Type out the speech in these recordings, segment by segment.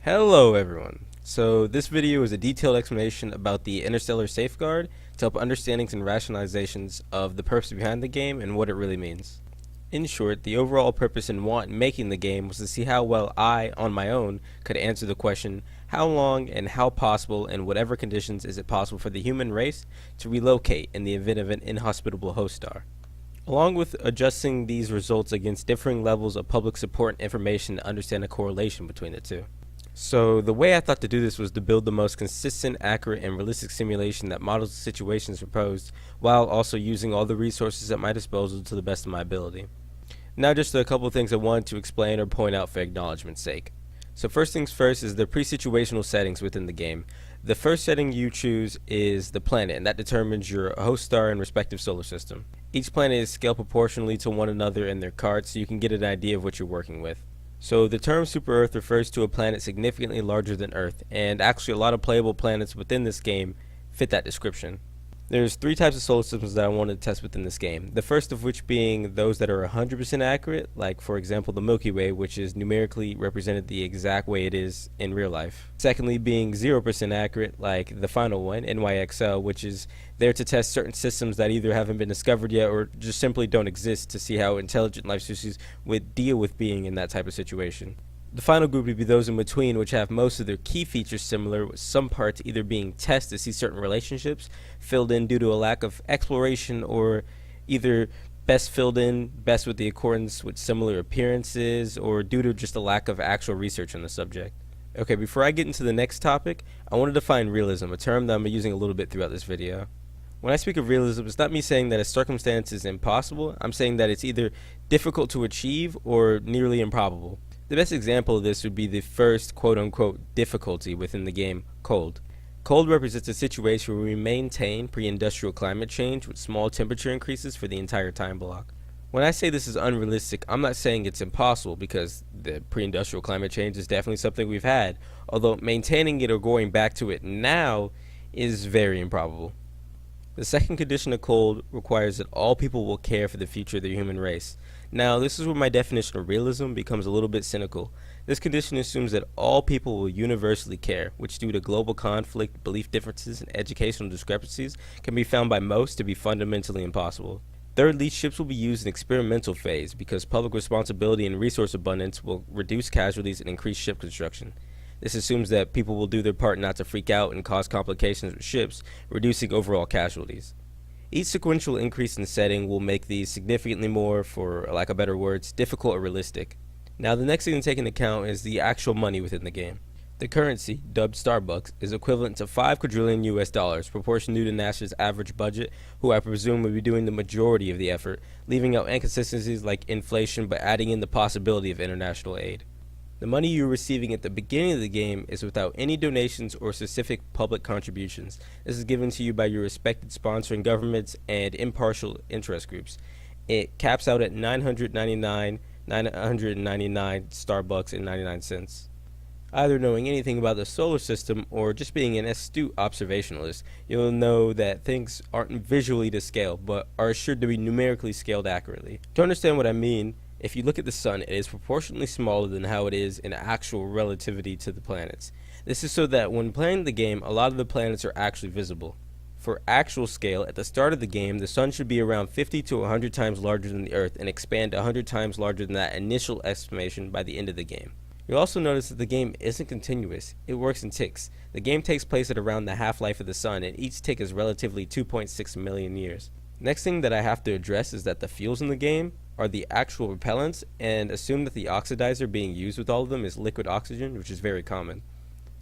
Hello everyone. So this video is a detailed explanation about the Interstellar Safeguard to help understandings and rationalizations of the purpose behind the game and what it really means. In short, the overall purpose and want in making the game was to see how well I, on my own, could answer the question, how long and how possible and whatever conditions is it possible for the human race to relocate in the event of an inhospitable host star, along with adjusting these results against differing levels of public support and information to understand a correlation between the two. So the way I thought to do this was to build the most consistent, accurate, and realistic simulation that models the situations proposed, while also using all the resources at my disposal to the best of my ability. Now just a couple of things I wanted to explain or point out for acknowledgement's sake. So first things first is the pre-situational settings within the game. The first setting you choose is the planet, and that determines your host star and respective solar system. Each planet is scaled proportionally to one another in their cards, so you can get an idea of what you're working with. So the term Super Earth refers to a planet significantly larger than Earth, and actually a lot of playable planets within this game fit that description. There's three types of solar systems that I wanted to test within this game. The first of which being those that are 100% accurate, like for example the Milky Way, which is numerically represented the exact way it is in real life. Secondly, being 0% accurate, like the final one, NYXL, which is there to test certain systems that either haven't been discovered yet or just simply don't exist, to see how intelligent life species would deal with being in that type of situation. The final group would be those in between, which have most of their key features similar, with some parts either being tested to see certain relationships filled in due to a lack of exploration, or either best filled in best with the accordance with similar appearances, or due to just a lack of actual research on the subject. Okay, before I get into the next topic, I want to define realism, a term that I'm using a little bit throughout this video. When I speak of realism, it's not me saying that a circumstance is impossible. I'm saying that it's either difficult to achieve or nearly improbable. The best example of this would be the first quote-unquote difficulty within the game, cold. Cold represents a situation where we maintain pre-industrial climate change with small temperature increases for the entire time block. When I say this is unrealistic, I'm not saying it's impossible, because the pre-industrial climate change is definitely something we've had, although maintaining it or going back to it now is very improbable. The second condition of cold requires that all people will care for the future of the human race. Now, this is where my definition of realism becomes a little bit cynical. This condition assumes that all people will universally care, which due to global conflict, belief differences, and educational discrepancies can be found by most to be fundamentally impossible. Thirdly, ships will be used in experimental phase because public responsibility and resource abundance will reduce casualties and increase ship construction. This assumes that people will do their part not to freak out and cause complications with ships, reducing overall casualties. Each sequential increase in setting will make these significantly more, for lack of better words, difficult or realistic. Now the next thing to take into account is the actual money within the game. The currency, dubbed Starbucks, is equivalent to 5 quadrillion US dollars, proportion due to NASA's average budget, who I presume will be doing the majority of the effort, leaving out inconsistencies like inflation but adding in the possibility of international aid. The money you're receiving at the beginning of the game is without any donations or specific public contributions. This is given to you by your respected sponsoring governments and impartial interest groups. It caps out at 999 Starbucks and 99 cents. Either knowing anything about the solar system or just being an astute observationalist, you'll know that things aren't visually to scale, but are assured to be numerically scaled accurately. To understand what I mean, if you look at the sun, it is proportionally smaller than how it is in actual relativity to the planets. This is so that when playing the game, a lot of the planets are actually visible. For actual scale, at the start of the game, the sun should be around 50 to 100 times larger than the Earth and expand 100 times larger than that initial estimation by the end of the game. You'll also notice that the game isn't continuous, it works in ticks. The game takes place at around the half-life of the sun, and each tick is relatively 2.6 million years. Next thing that I have to address is that the fuels in the game are the actual repellents, and assume that the oxidizer being used with all of them is liquid oxygen, which is very common.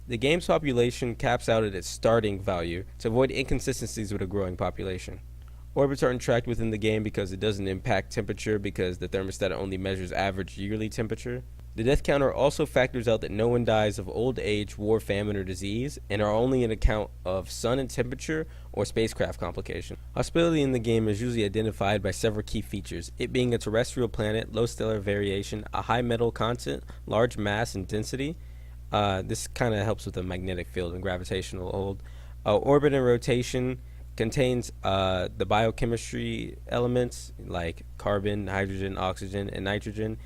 The game's population caps out at its starting value to avoid inconsistencies with a growing population. Orbits aren't tracked within the game because it doesn't impact temperature, because the thermostat only measures average yearly temperature. The death counter also factors out that no one dies of old age, war, famine, or disease, and are only an account of sun and temperature or spacecraft complication. Hospitality in the game is usually identified by several key features, it being a terrestrial planet, low stellar variation, a high metal content, large mass and density. This kind of helps with the magnetic field and gravitational hold. Orbit and rotation contains the biochemistry elements like carbon, hydrogen, oxygen, and nitrogen.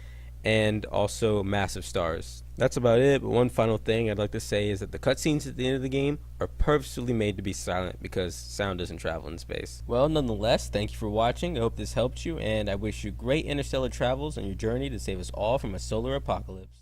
and also massive stars. That's about it, but one final thing I'd like to say is that the cutscenes at the end of the game are purposefully made to be silent because sound doesn't travel in space. Well, nonetheless, thank you for watching. I hope this helped you, and I wish you great interstellar travels on your journey to save us all from a solar apocalypse.